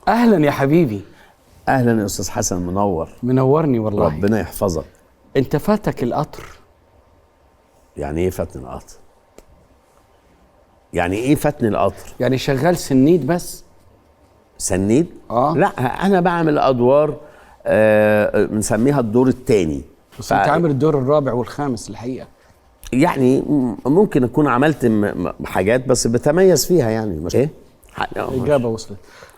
اهلا يا حبيبي. اهلا يا استاذ حسن، منور. منورني والله. ربنا يحفظك. انت فاتك القطر. يعني ايه فاتني القطر؟ يعني ايه فاتني القطر؟ يعني شغال سنيد بس؟ سنيد؟ لا انا بعمل ادوار بنسميها الدور الثاني. بس انت عامل الدور الرابع والخامس الحقيقه. يعني ممكن اكون عملت حاجات بس بتميز فيها، يعني مش ايه؟ اجابه وصلت.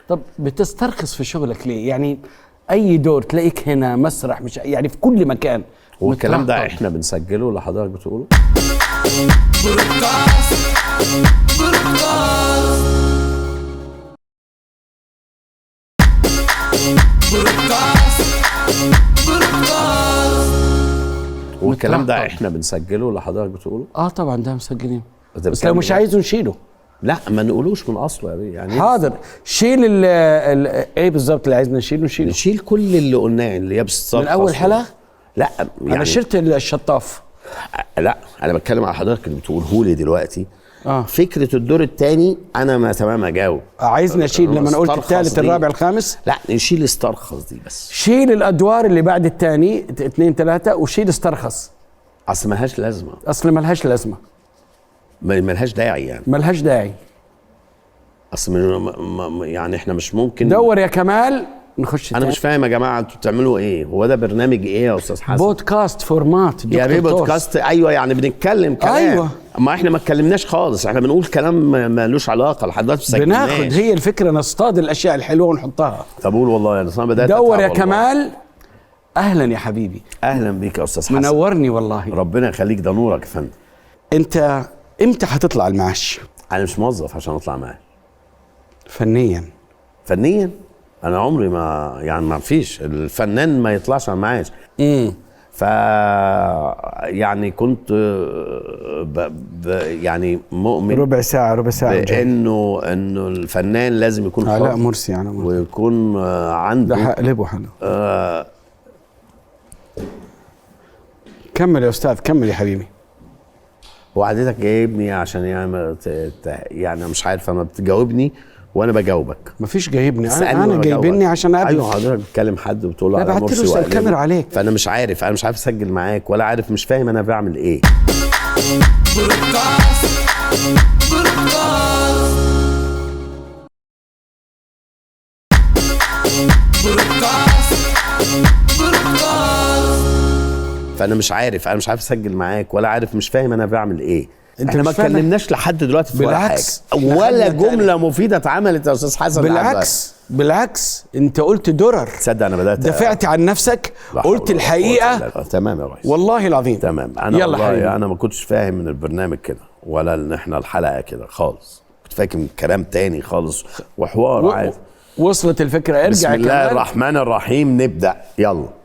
طب بتسترخص في شغلك ليه؟ يعني اي دور تلاقيك هنا مسرح، مش يعني في كل مكان. والكلام ده احنا بنسجله اللي حضرتك بتقوله؟ والكلام ده احنا بنسجله اللي حضرتك بتقوله؟ طبعا ده مسجلين، بس لو مش عايزه نشيله. لا ما نقولوش من اصله يا بيه. يعني حاضر. شيل ايه بالظبط اللي عايزنا نشيله؟ نشيل كل اللي قلناه، اللي هي بتسترخص من اول حلقه. لا يعني انا شلت الشطاف. لا انا بتكلم على حضرتك اللي بتقوله لي دلوقتي. فكره الدور الثاني انا ما تمام اجاوب. عايزني اشيل لما انا قلت الثالث الرابع الخامس؟ لا نشيل استرخص دي بس. شيل الادوار اللي بعد الثاني 2 3 وشيل استرخص. اصل ملهاش لازمه. اصل ملهاش لازمه. ملهاش داعي يعني. ملهاش داعي. اصل يعني احنا مش ممكن. دور يا كمال نخش. انا مش فاهم يا جماعه انتوا بتعملوا ايه؟ هو ده برنامج ايه يا استاذ حسن؟ بودكاست فورمات يا بيه بودكاست. ايوه يعني بنتكلم كلام. ايوه ما احنا ما اتكلمناش خالص، احنا بنقول كلام مالوش علاقه لحضرتك. بناخد، هي الفكره نصطاد الاشياء الحلوه ونحطها. طب قول والله انا بدات دور يا كمال. اهلا يا حبيبي. اهلا بيك يا استاذ حسن. منورني والله. ربنا يخليك، ده نورك يا فندم. انت امتى هتطلع المعاش؟ انا مش موظف عشان اطلع معاش. فنيا انا عمري ما فيش الفنان ما يطلعش على المعاش. ف يعني كنت يعني مؤمن ربع ساعه انه الفنان لازم يكون لا مرسي يعني ويكون عنده ده هقلبه حلو. كمل يا استاذ، كمل يا حبيبي. وعدتك جايبني عشان يعني مش عارف، انا بتجاوبني وانا بجاوبك. مفيش جايبني، انا جايبني عشان اقابلك. ايوه حضرتك بتكلم حد وبتقول له على مرسي وقلبه. الكاميرا عليك. فانا مش عارف اسجل معاك ولا عارف، مش فاهم انا بعمل ايه. فانا مش عارف اسجل معاك ولا عارف، مش فاهم انا بعمل ايه. احنا ما اتكلمناش لحد دلوقتي في بالعكس ولا جمله مفيده اتعملت يا استاذ حسن. بالعكس انت قلت درر. تصدق انا بدات دفعت عن نفسك، قلت الحقيقه. تمام يا ريس والله العظيم. تمام. انا والله انا ما كنتش فاهم من البرنامج كده، ولا ان احنا الحلقه كده خالص. كنت فاكر كلام تاني خالص وحوار عادي. وصلت الفكره. ارجع. بسم الله الرحمن الرحيم، نبدا يلا.